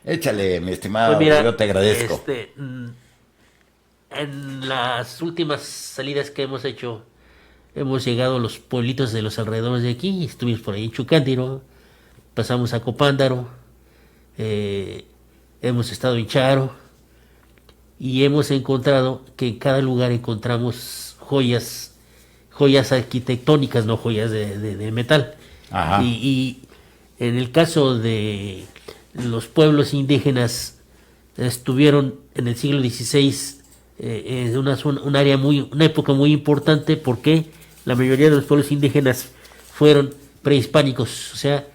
Échale, mi Pues estimado, mira, yo te agradezco. en las últimas salidas que hemos hecho, hemos llegado a los pueblitos de los alrededores de aquí, estuvimos por ahí en Chucándiro, pasamos a Copándaro, eh, hemos estado en Charo y hemos encontrado que en cada lugar encontramos joyas, joyas arquitectónicas, no joyas de metal. Y, Ajá. y en el caso de los pueblos indígenas, estuvieron en el siglo XVI en un área una época muy importante porque la mayoría de los pueblos indígenas fueron prehispánicos, o sea,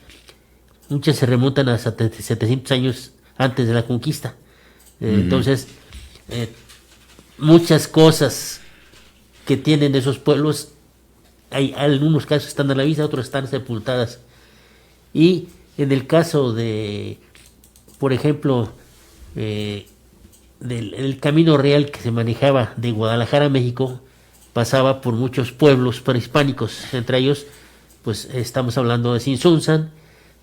muchas se remontan a 700 años antes de la conquista. Ujú. Entonces, eh, muchas cosas que tienen esos pueblos, hay algunos casos están a la vista, otros están sepultadas. Y en el caso de, por ejemplo, eh, el camino real que se manejaba de Guadalajara a México, pasaba por muchos pueblos prehispánicos, entre ellos, pues estamos hablando de Sinsunzan,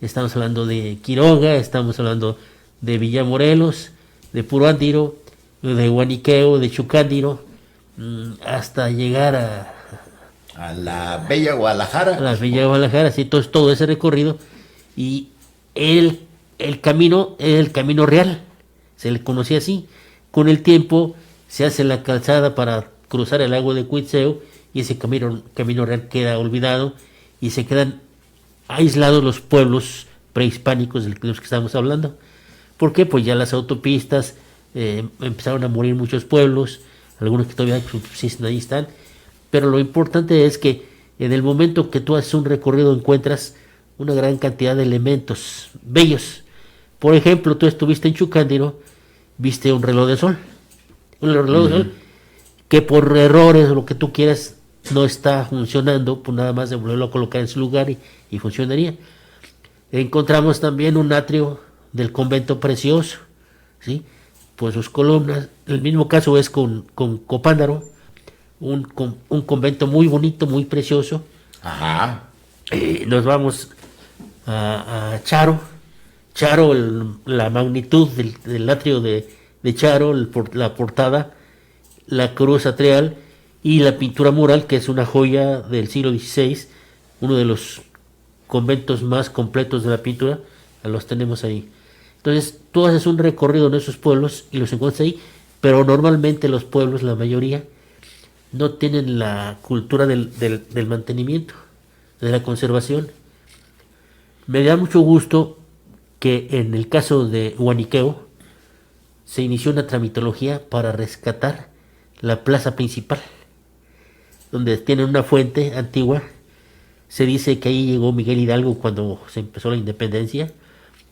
estamos hablando de Quiroga, estamos hablando de Villamorelos, de Puruándiro, de Guaniqueo, de Chucándiro, hasta llegar A la bella a Guadalajara. la Villa de Guadalajara, así todo ese recorrido, y el, el camino es el camino real, se le conocía así. Con el tiempo se hace la calzada para cruzar el lago de Cuitzeo y ese camino real queda olvidado y se quedan aislados los pueblos prehispánicos de los que estamos hablando. ¿Por qué? Pues ya las autopistas, empezaron a morir muchos pueblos, algunos que todavía subsisten ahí están, pero lo importante es que en el momento que tú haces un recorrido encuentras una gran cantidad de elementos bellos. Por ejemplo, tú estuviste en Chucándiro, viste un reloj de sol, un reloj de Ujú. sol que por errores o lo que tú quieras no está funcionando, pues nada más de volverlo a colocar en su lugar y funcionaría. Encontramos también un atrio del convento precioso, ¿sí? Pues sus columnas. El mismo caso es con Copándaro, un convento muy bonito, muy precioso. Ajá. Nos vamos a Charo. Charo, la magnitud del atrio de Charo, la portada, la cruz atrial y la pintura mural, que es una joya del siglo XVI, uno de los conventos más completos de la pintura, los tenemos ahí. Entonces, tú haces un recorrido en esos pueblos y los encuentras ahí, pero normalmente los pueblos, la mayoría, no tienen la cultura del mantenimiento, de la conservación. Me da mucho gusto que en el caso de Huaniqueo se inició una tramitología para rescatar la plaza principal, donde tienen una fuente antigua. Se dice que ahí llegó Miguel Hidalgo cuando se empezó la independencia.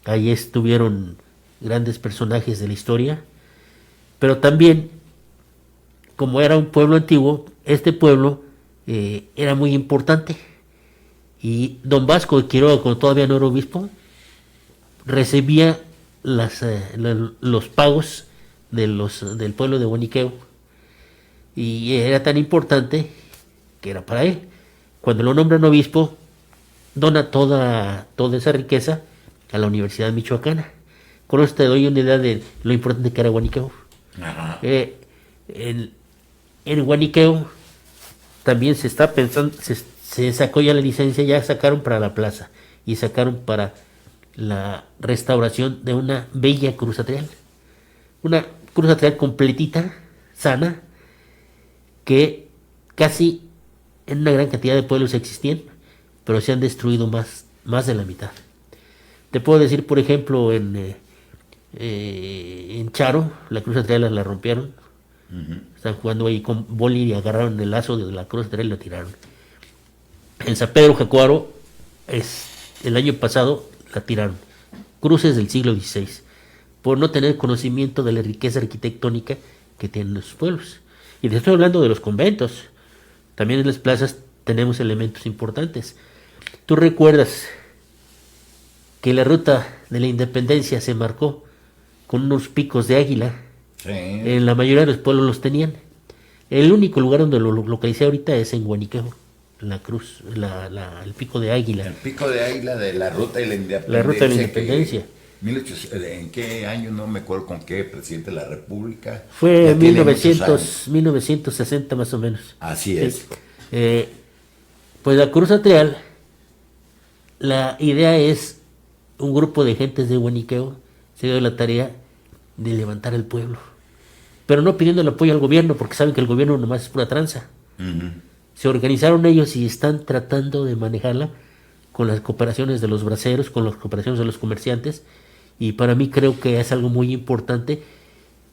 Ahí estuvieron grandes personajes de la historia. Pero también, como era un pueblo antiguo, este pueblo era muy importante. Y don Vasco de Quiroga, cuando todavía no era obispo, recibía los pagos del pueblo de Boniqueo. Y era tan importante que era para él. Cuando lo nombran obispo, dona toda esa riqueza a la Universidad Michoacana. Con esto te doy una idea de lo importante que era Guaniqueo. Ajá. Eh, en, en Guaniqueo también se está pensando, se sacó ya la licencia, ya sacaron para la plaza y sacaron para la restauración de una bella cruz atrial. Una cruz atrial completita, sana, que casi en una gran cantidad de pueblos existían, pero se han destruido más de la mitad. Te puedo decir, por ejemplo, en Charo, la cruz atrial la rompieron. Están jugando ahí con boli y agarraron el lazo de la cruz atrial y la tiraron. En San Pedro Jacuaro, el año pasado la tiraron. Cruces del siglo XVI, por no tener conocimiento de la riqueza arquitectónica que tienen los pueblos. Y te estoy hablando de los conventos. También en las plazas tenemos elementos importantes. ¿Tú recuerdas que la ruta de la independencia se marcó con unos picos de águila? Sí. En la mayoría de los pueblos los tenían. El único lugar donde lo localicé ahorita es en Guaniqueo, la cruz, el pico de águila, El pico de águila de la ruta de la la ruta de la independencia que independencia. ¿En qué año? No me acuerdo con qué presidente de la República. Fue Ya en tiene muchos años. 1960 más o menos. Así es. Eh, pues la Cruz Atrial, la idea es un grupo de gentes de Huaniqueo se dio la tarea de levantar el pueblo, pero no pidiendo el apoyo al gobierno, porque saben que el gobierno nomás es pura tranza. Ujú. Se organizaron ellos y están tratando de manejarla con las cooperaciones de los braceros, con las cooperaciones de los comerciantes, y para mí creo que es algo muy importante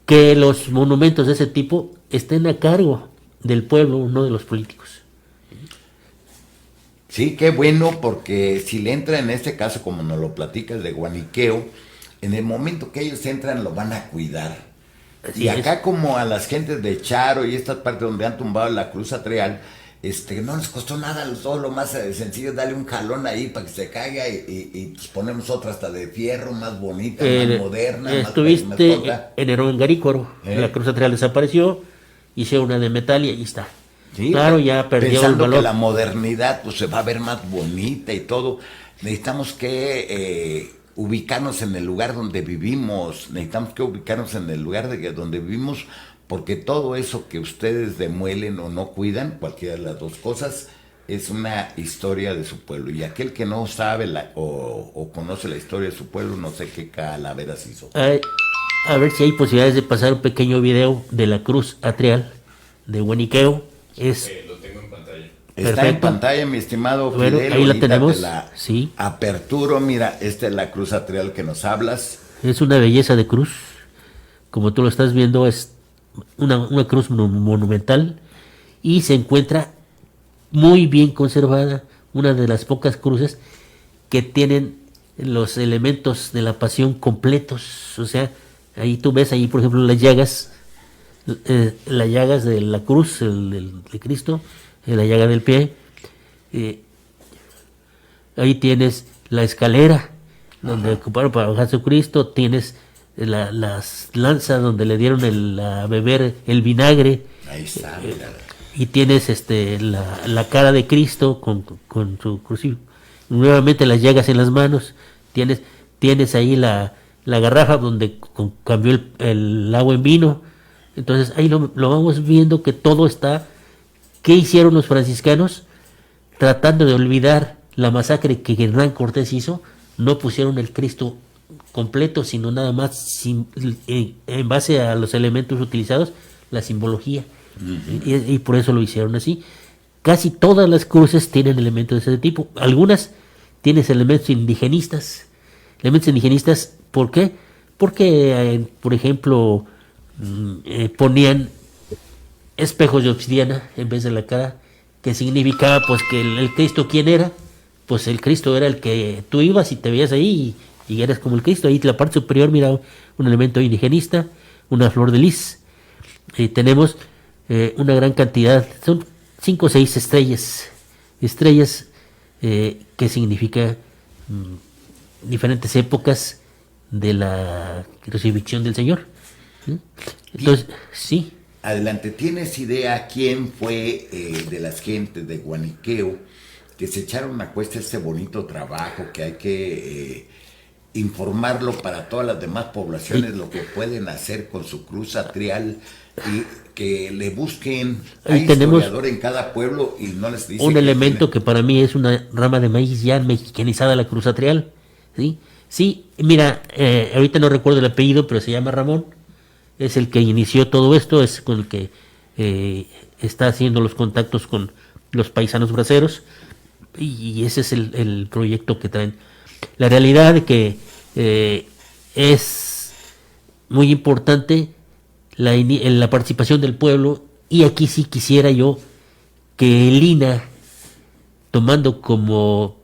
que los monumentos de ese tipo estén a cargo del pueblo, no de los políticos. Sí, qué bueno, porque si le entra en este caso, como nos lo platicas de Guaniqueo, en el momento que ellos entran lo van a cuidar. Así Y es. acá como a las gentes de Charo y estas partes donde han tumbado la Cruz Atrial, no les costó nada, todo lo más sencillo, darle un jalón ahí para que se caiga y pues ponemos otra hasta de fierro, más bonita, más moderna, más Estuviste tonta. en Garícuaro, la Cruz Atrial desapareció, hice una de metal y ahí está. Sí, Claro, ya perdió el pensando valor. que la modernidad pues se va a ver más bonita y todo, necesitamos que ubicarnos en el lugar donde vivimos, necesitamos que ubicarnos en el lugar donde vivimos, porque todo eso que ustedes demuelen o no cuidan, cualquiera de las dos cosas, es una historia de su pueblo, y aquel que no sabe o conoce la historia de su pueblo, no sé qué calaveras hizo. A ver si hay posibilidades de pasar un pequeño video de la Cruz Atrial de Huaniqueo. Es Lo tengo en pantalla. Está en perfecto. pantalla, mi estimado Bueno, Fidel. ahí la ahorita tenemos, te la sí. aperturo. Mira, esta es la Cruz Atrial que nos hablas. Es una belleza de cruz. Como tú lo estás viendo, es una cruz monumental y se encuentra muy bien conservada. Una de las pocas cruces que tienen los elementos de la pasión completos. O sea, ahí tú ves ahí, por ejemplo, las llagas de la cruz de Cristo, la llaga del pie. Ahí tienes la escalera donde ocuparon para bajar a Jesucristo, tienes las lanzas donde le dieron a beber el vinagre, Ahí está, mira. y tienes la cara de Cristo con su crucifijo. Nuevamente las llagas en las manos, tienes ahí la garrafa donde cambió el agua en vino. Entonces ahí lo vamos viendo que todo está. ¿Qué hicieron los franciscanos? Tratando de olvidar la masacre que Hernán Cortés hizo, no pusieron el Cristo completo, sino nada más en base a los elementos utilizados, la simbología. Y por eso lo hicieron así. Casi todas las cruces tienen elementos de ese tipo. Algunas tienen elementos indigenistas. ¿Por qué? Porque, por ejemplo, ponían espejos de obsidiana en vez de la cara, que significaba pues que el Cristo, ¿quién era? Pues el Cristo era el que tú ibas y te veías ahí y eras como el Cristo. Ahí en la parte superior, mira, un elemento indigenista, una flor de lis. Y tenemos una gran cantidad, son 5 o 6 estrellas que significa diferentes épocas de la crucifixión del Señor. Entonces, sí. Adelante, ¿tienes idea quién fue de las gentes de Guaniqueo que se echaron a cuesta este bonito trabajo que hay que informarlo para todas las demás poblaciones, lo que pueden hacer con su Cruz Atrial, y que le busquen? Ahí Hay tenemos historiador en cada pueblo y no les dice un que elemento tiene- que para mí es una rama de maíz ya mexicanizada, la Cruz Atrial. Sí, mira, ahorita no recuerdo el apellido, pero se llama Ramón. Es el que inició todo esto, es con el que está haciendo los contactos con los paisanos braceros, y ese es el proyecto que traen. La realidad de que es muy importante la participación del pueblo, y aquí sí quisiera yo que el INA, tomando como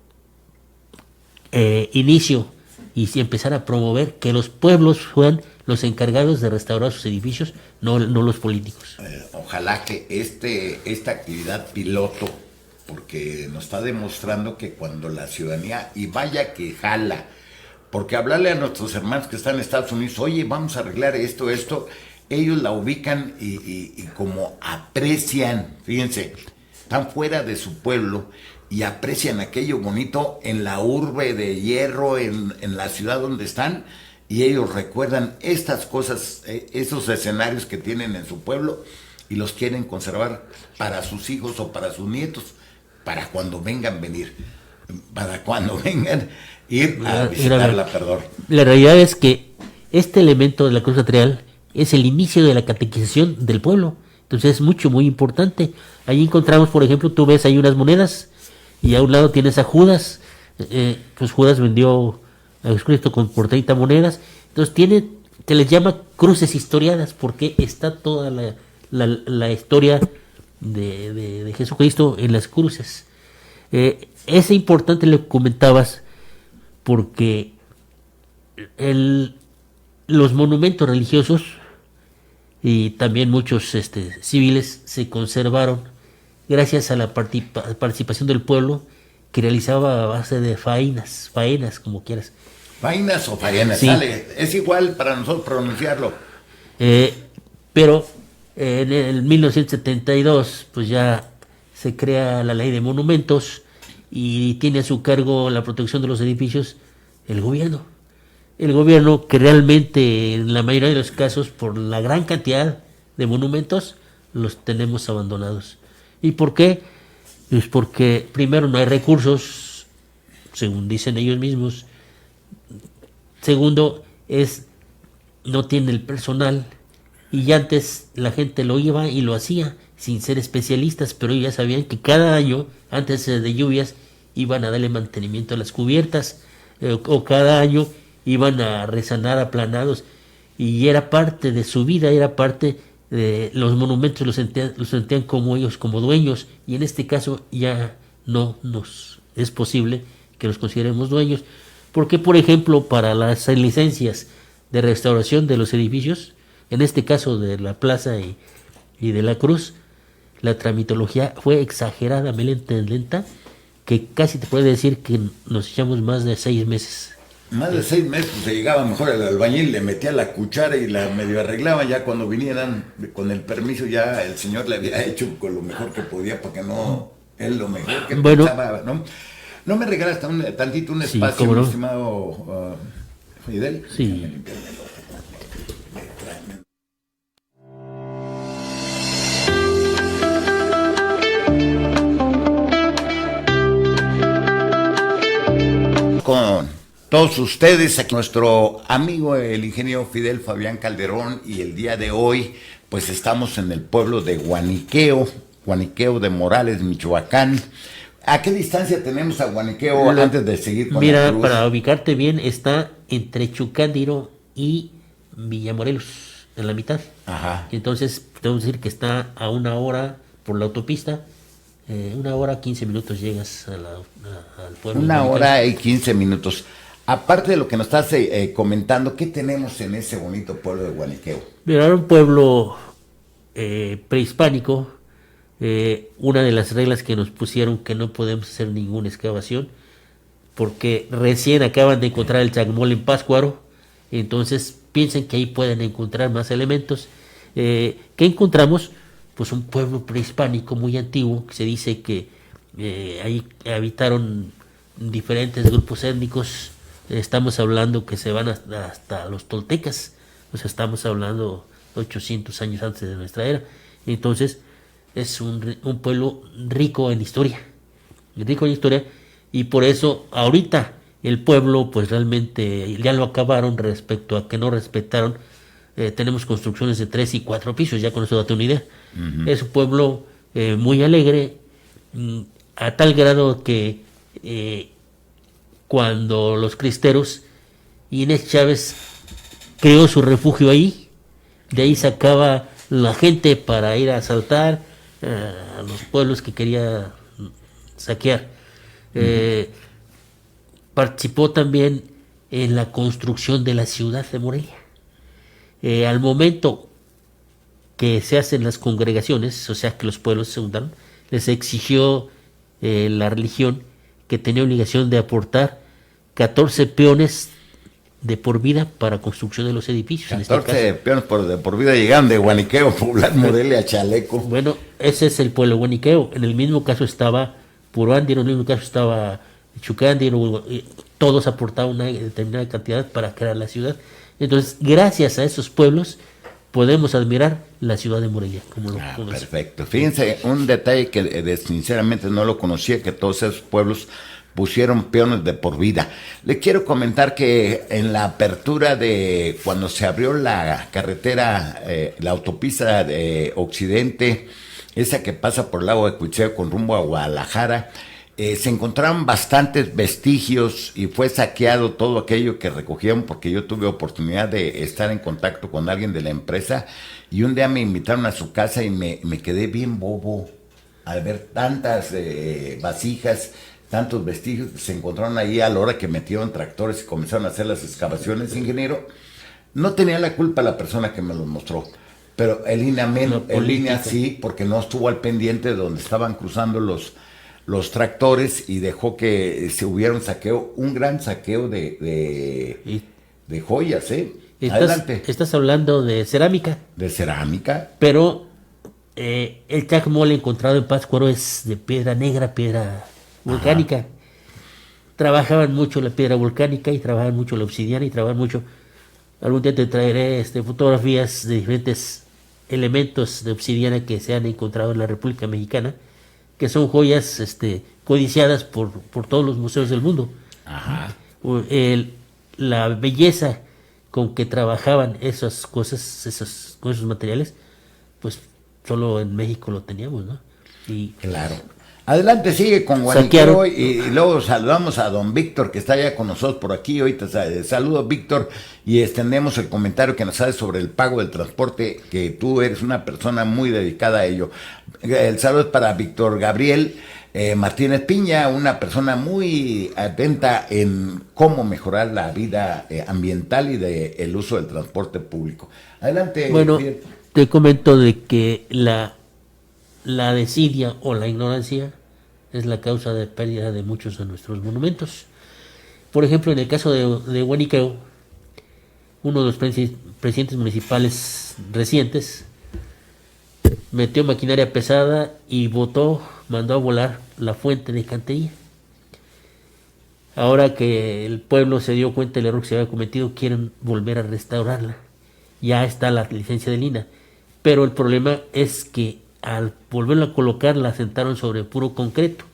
inicio y si empezar a promover que los pueblos fueran los encargados de restaurar sus edificios, no los políticos. Ojalá que esta actividad piloto, porque nos está demostrando que cuando la ciudadanía, y vaya que jala, porque hablarle a nuestros hermanos que están en Estados Unidos, oye, vamos a arreglar esto, ellos la ubican y como aprecian, fíjense, están fuera de su pueblo y aprecian aquello bonito en la urbe de hierro, en la ciudad donde están, y ellos recuerdan estas cosas, esos escenarios que tienen en su pueblo, y los quieren conservar para sus hijos o para sus nietos, para cuando vengan ir a visitarla, perdón. La realidad es que este elemento de la cruz atrial es el inicio de la catequización del pueblo. Entonces es muy importante. Ahí encontramos, por ejemplo, tú ves ahí unas monedas y a un lado tienes a Judas. Pues Judas vendió a Jesucristo por 30 monedas. Entonces se les llama cruces historiadas porque está toda la historia de Jesucristo en las cruces. Es importante lo que comentabas porque los monumentos religiosos y también muchos civiles se conservaron gracias a la participación del pueblo que realizaba a base de faenas como quieras. ¿Faenas o faenas? Sí. Sale, es igual para nosotros pronunciarlo. Pero en el 1972 pues ya se crea la ley de monumentos y tiene a su cargo la protección de los edificios el gobierno. El gobierno que realmente en la mayoría de los casos por la gran cantidad de monumentos los tenemos abandonados. ¿Y por qué? Pues porque primero no hay recursos, según dicen ellos mismos. Segundo, no tiene el personal. Y ya antes la gente lo iba y lo hacía sin ser especialistas, pero ellos ya sabían que cada año, antes de lluvias, iban a darle mantenimiento a las cubiertas, o cada año iban a resanar aplanados, y era parte de su vida, era parte de los monumentos, los sentían como ellos, como dueños, y en este caso ya no nos es posible que los consideremos dueños, porque por ejemplo para las licencias de restauración de los edificios, en este caso de la plaza y de la cruz, la tramitología fue exageradamente lenta, que casi te puede decir que nos echamos más de 6 meses. Más de 6 meses, pues, se llegaba mejor el albañil, le metía la cuchara y la medio arreglaba. Ya cuando vinieran con el permiso, ya el señor le había hecho con lo mejor que podía, porque no, él lo mejor que pensaba, ¿no? ¿No me regalas tantito un espacio, mi estimado Fidel? Sí. Con todos ustedes, aquí nuestro amigo el ingeniero Fidel Fabián Calderón, y el día de hoy pues estamos en el pueblo de Guaniqueo de Morales, Michoacán. ¿A qué distancia tenemos a Guaniqueo antes de seguir con la cruz? Para ubicarte bien, está entre Chucándiro y Villamorelos, en la mitad. Ajá. Entonces podemos decir que está a 1 hora por la autopista. 1 hora 15 minutos llegas al pueblo. 1 hora y 15 minutos. Aparte de lo que nos estás comentando, ¿qué tenemos en ese bonito pueblo de Guaniqueo? Mira, era un pueblo prehispánico. Una de las reglas que nos pusieron que no podemos hacer ninguna excavación porque recién acaban de encontrar el Chacmol en Pátzcuaro, entonces piensen que ahí pueden encontrar más elementos. ¿Qué encontramos? Pues un pueblo prehispánico muy antiguo, que se dice que ahí habitaron diferentes grupos étnicos. Estamos hablando que se van hasta los toltecas, o sea, estamos hablando 800 años antes de nuestra era. Entonces es un pueblo rico en historia, y por eso ahorita el pueblo pues realmente ya lo acabaron respecto a que no respetaron. Tenemos construcciones de 3 y 4 pisos, ya con eso date una idea. Uh-huh. Es un pueblo muy alegre, a tal grado que cuando los cristeros, Inés Chávez creó su refugio ahí, de ahí sacaba la gente para ir a asaltar a los pueblos que quería saquear. Uh-huh. Participó también en la construcción de la ciudad de Morelia. Al momento que se hacen las congregaciones, o sea que los pueblos se fundaron, les exigió la religión que tenía obligación de aportar 14 peones de por vida para construcción de los edificios. 14 peones de por vida llegan de Guaniqueo, poblar Morelia, Chaleco. Bueno, ese es el pueblo Guaniqueo. En el mismo caso estaba Puruándiro, en un caso estaba Chucándiro, todos aportaban una determinada cantidad para crear la ciudad. Entonces, gracias a esos pueblos, podemos admirar la ciudad de Morelia. Perfecto. Fíjense, un detalle que sinceramente no lo conocía, que todos esos pueblos pusieron peones de por vida. Le quiero comentar que en la apertura de cuando se abrió la carretera, la autopista de Occidente, esa que pasa por el lago de Cuitzeo con rumbo a Guadalajara, se encontraron bastantes vestigios y fue saqueado todo aquello que recogieron, porque yo tuve oportunidad de estar en contacto con alguien de la empresa y un día me invitaron a su casa y me quedé bien bobo al ver tantas vasijas, tantos vestigios que se encontraron ahí a la hora que metieron tractores y comenzaron a hacer las excavaciones. Ingeniero, no tenía la culpa la persona que me los mostró, pero el INEA sí, porque no estuvo al pendiente de donde estaban cruzando los tractores y dejó que se hubiera un gran saqueo de joyas, ¿eh? Adelante. Estás hablando de cerámica. De cerámica. Pero el chacmol encontrado en Pátzcuaro es de piedra negra, piedra volcánica. Ajá. Trabajaban mucho la piedra volcánica y trabajaban mucho la obsidiana y trabajaban mucho. Algún día te traeré fotografías de diferentes elementos de obsidiana que se han encontrado en la República Mexicana, que son joyas codiciadas por todos los museos del mundo. Ajá. La belleza con que trabajaban esas cosas, con esos materiales, pues solo en México lo teníamos, ¿no? Y claro. Adelante, sigue con Guaniqueo y luego saludamos a don Víctor, que está ya con nosotros por aquí. Ahorita saludo, Víctor, y extendemos el comentario que nos hace sobre el pago del transporte, que tú eres una persona muy dedicada a ello. El saludo es para Víctor Gabriel Martínez Piña, una persona muy atenta en cómo mejorar la vida ambiental y el uso del transporte público. Adelante. Bueno, te comento de que la desidia o la ignorancia es la causa de pérdida de muchos de nuestros monumentos. Por ejemplo, en el caso de Guaniqueo, uno de los presidentes municipales recientes metió maquinaria pesada y mandó a volar la fuente de Cantería. Ahora que el pueblo se dio cuenta del error que se había cometido, quieren volver a restaurarla. Ya está la licencia de Lina, pero el problema es que al volverla a colocar la asentaron sobre puro concreto,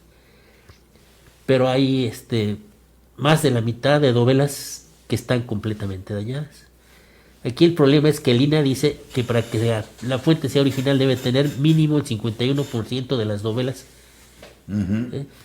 pero hay más de la mitad de dovelas que están completamente dañadas. Aquí el problema es que Lina dice que para que la fuente sea original debe tener mínimo el 51% de las dovelas.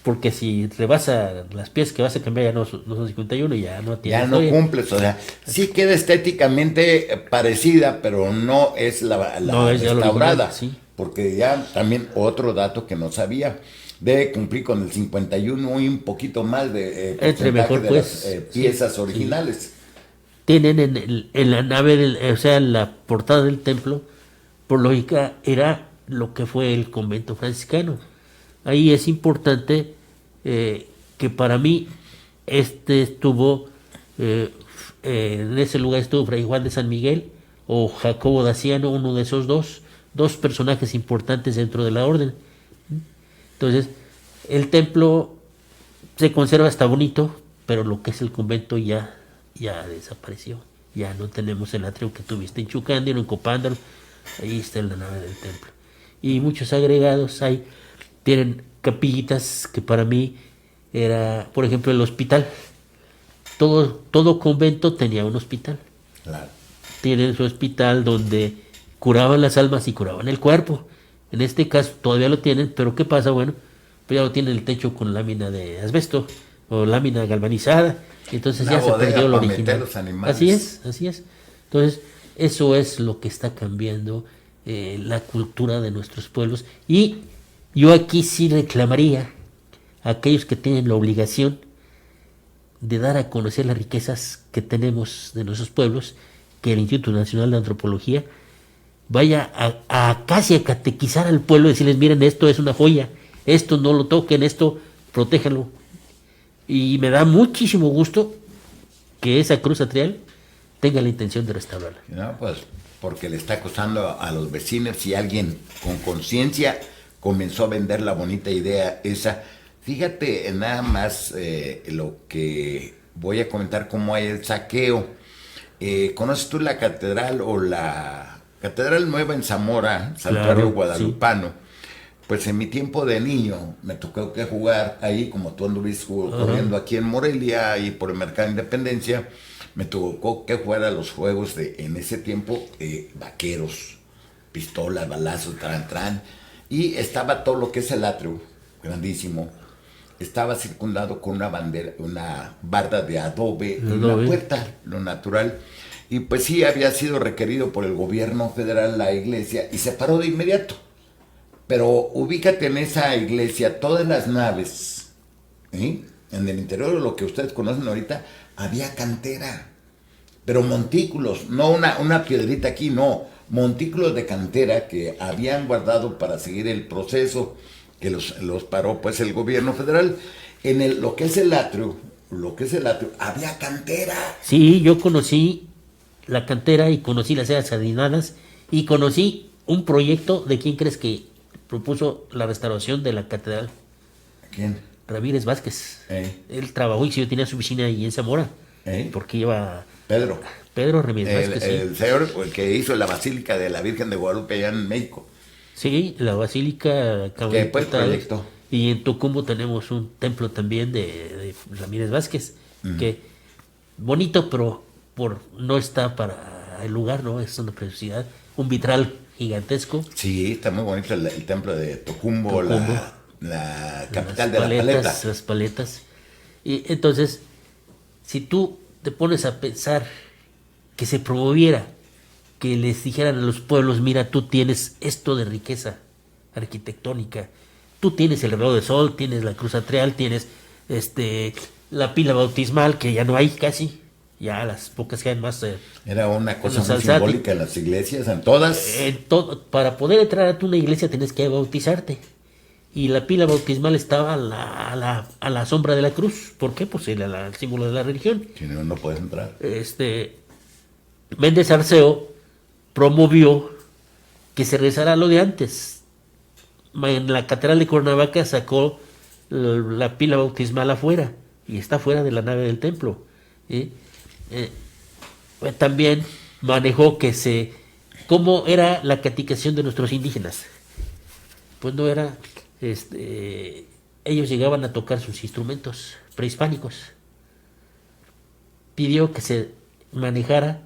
Porque si rebasa las piezas que vas a cambiar ya no son 51, ya no tiene. Ya no cumples, o sea, sí queda estéticamente parecida, pero no es la restaurada. Sí. Porque ya también otro dato que no sabía, debe cumplir con el 51 y un poquito más de mejor, de pues, las piezas originales. Sí. Tienen en la nave, o sea, en la portada del templo, por lógica, era lo que fue el convento franciscano. Ahí es importante que para mí estuvo, en ese lugar estuvo Fray Juan de San Miguel o Jacobo Daciano, uno de esos dos personajes importantes dentro de la orden. Entonces, el templo se conserva, está bonito, pero lo que es el convento ya desapareció. Ya no tenemos el atrio que tuviste en Chucándiro, en Copándaro. Ahí está la nave del templo. Y muchos agregados tienen capillitas que para mí era, por ejemplo, el hospital. Todo convento tenía un hospital. Claro. Tienen su hospital donde curaban las almas y curaban el cuerpo. En este caso todavía lo tienen, pero ¿qué pasa? Bueno, pues ya lo tienen el techo con lámina de asbesto o lámina galvanizada, entonces ya se perdió lo original. Así es. Entonces, eso es lo que está cambiando la cultura de nuestros pueblos. Y yo aquí sí reclamaría a aquellos que tienen la obligación de dar a conocer las riquezas que tenemos de nuestros pueblos, que el Instituto Nacional de Antropología vaya casi a catequizar al pueblo y decirles, miren, esto es una joya, esto no lo toquen, esto protéjanlo. Y me da muchísimo gusto que esa cruz atrial tenga la intención de restaurarla. No, pues porque le está costando a los vecinos, y alguien con conciencia comenzó a vender la bonita idea esa. Fíjate nada más lo que voy a comentar, cómo hay el saqueo. ¿Conoces tú la catedral o la Catedral Nueva en Zamora, Santuario Claro, sí. Guadalupano? Pues en mi tiempo de niño me tocó que jugar ahí, como tú anduviste Ajá. corriendo aquí en Morelia y por el Mercado de Independencia, me tocó que jugar a los juegos de, en ese tiempo, vaqueros, pistolas, balazos, tran. Y estaba todo lo que es el atrio, grandísimo. Estaba circundado con una bandera, una barda de adobe y una Adobe. puerta, lo natural. Y pues sí, había sido requerido por el gobierno federal la iglesia y se paró de inmediato. Pero ubícate en esa iglesia, todas las naves, ¿sí? En el interior de lo que ustedes conocen ahorita, había cantera, pero montículos, no una piedrita aquí, no, montículos de cantera que habían guardado para seguir el proceso que los paró pues el gobierno federal. En lo que es el atrio, había cantera. Sí, yo conocí la cantera y conocí las eras sardinadas y conocí un proyecto de quién crees que propuso la restauración de la catedral. ¿Quién? Ramírez Vázquez. ¿Eh? Él trabajó y sí, yo tenía su oficina ahí en Zamora. ¿Eh? Porque iba Pedro. Pedro Ramírez Vázquez, sí. El señor que hizo la Basílica de la Virgen de Guadalupe allá en México. Sí, la basílica Que pues proyectó. y en Tucumbo tenemos un templo también de Ramírez Vázquez, que bonito, pero no está para el lugar, ¿no? Es una preciosidad. Un vitral gigantesco. Sí, está muy bonito el templo de Tocumbo, Tucumbo, la capital de la paleta. las paletas. Y entonces, si tú te pones a pensar que se promoviera, que les dijeran a los pueblos, mira, tú tienes esto de riqueza arquitectónica, tú tienes el reloj de sol, tienes la cruz atrial, tienes la pila bautismal, que ya no hay casi, ya las pocas que hay más. Era una cosa los muy alzati. simbólica en las iglesias, en todas. Para poder entrar a una iglesia tienes que bautizarte. Y la pila bautismal estaba a la sombra de la cruz. ¿Por qué? Pues era el símbolo de la religión. Si no, no puedes entrar. Méndez Arceo promovió que se rezara lo de antes. En la catedral de Cuernavaca sacó la pila bautismal afuera y está fuera de la nave del templo. ¿Sí? También manejó cómo era la caticación de nuestros indígenas. Pues no era, ellos llegaban a tocar sus instrumentos prehispánicos. Pidió que se manejara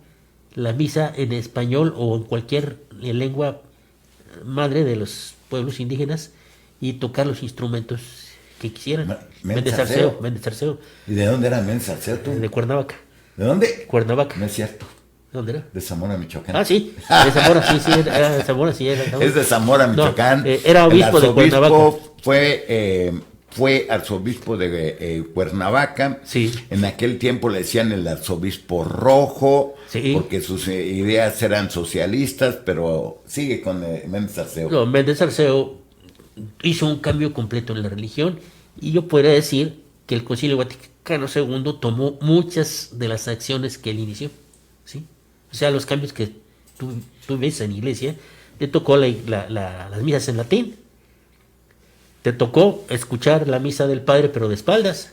la misa en español o en cualquier lengua madre de los pueblos indígenas y tocar los instrumentos que quisieran. Méndez Arceo. ¿Y de dónde era Méndez Arceo tú? De Cuernavaca. ¿De dónde? Cuernavaca. No es cierto. ¿Dónde era? De Zamora, Michoacán. Ah, sí, de Zamora, sí, era de Zamora, sí, era de Zamora. Es de Zamora, Michoacán. No, era obispo de Cuernavaca. Fue arzobispo de Cuernavaca. Sí. En aquel tiempo le decían el arzobispo rojo, Sí. porque sus ideas eran socialistas, pero sigue con Méndez Arceo. No, Méndez Arceo hizo un cambio completo en la religión y yo podría decir que el Concilio Vaticano II tomó muchas de las acciones que él inició, ¿sí? O sea, los cambios que tú ves en iglesia, te tocó las misas en latín, te tocó escuchar la misa del Padre pero de espaldas,